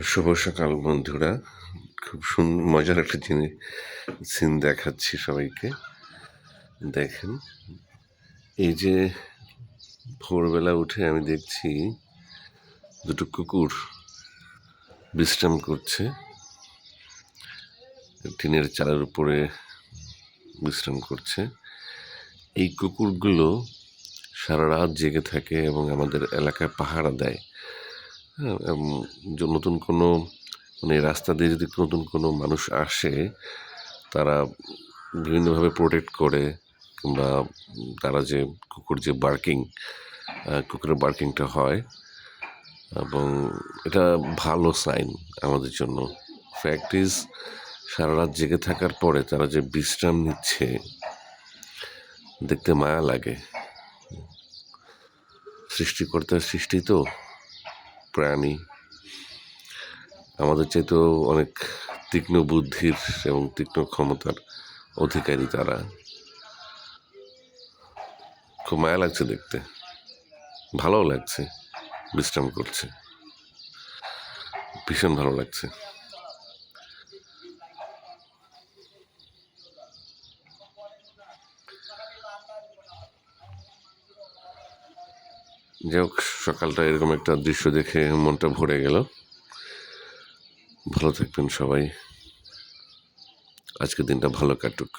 শুভ সকাল বন্ধুরা। খুব মজার একটা সিন দেখাচ্ছি সবাইকে। দেখেন, এই যে ভোরবেলা উঠে আমি দেখছি দুটো কুকুর বিশ্রাম করছে, টিনের চালের উপরে বিশ্রাম করছে। এই কুকুরগুলো সারা রাত জেগে থাকে এবং আমাদের এলাকায় পাহারা দেয়। হ্যাঁ, নতুন কোনো রাস্তা দিয়ে যদি নতুন কোনো মানুষ আসে, তারা বিভিন্নভাবে প্রোটেক্ট করে, কিংবা তারা যে কুকুরের বার্কিংটা হয়, এবং এটা ভালো সাইন আমাদের জন্য। ফ্যাক্ট ইজ, সারা রাত জেগে থাকার পরে তারা যে বিশ্রাম নিচ্ছে, দেখতে মায়া লাগে। সৃষ্টিকর্তার সৃষ্টি তো প্রাণী, আমাদের চাইতেও অনেক তীক্ষ্ণ বুদ্ধির এবং তীক্ষ্ণ ক্ষমতার অধিকারী তারা। খুব মায়া লাগছে দেখতে, ভালোও লাগছে। বিশ্রাম করছে, ভীষণ ভালো লাগছে। যাই হোক, সকালটা এরকম একটা দৃশ্য দেখে মনটা ভরে গেল। ভালো থাকবেন সবাই, আজকের দিনটা ভালো কাটুক।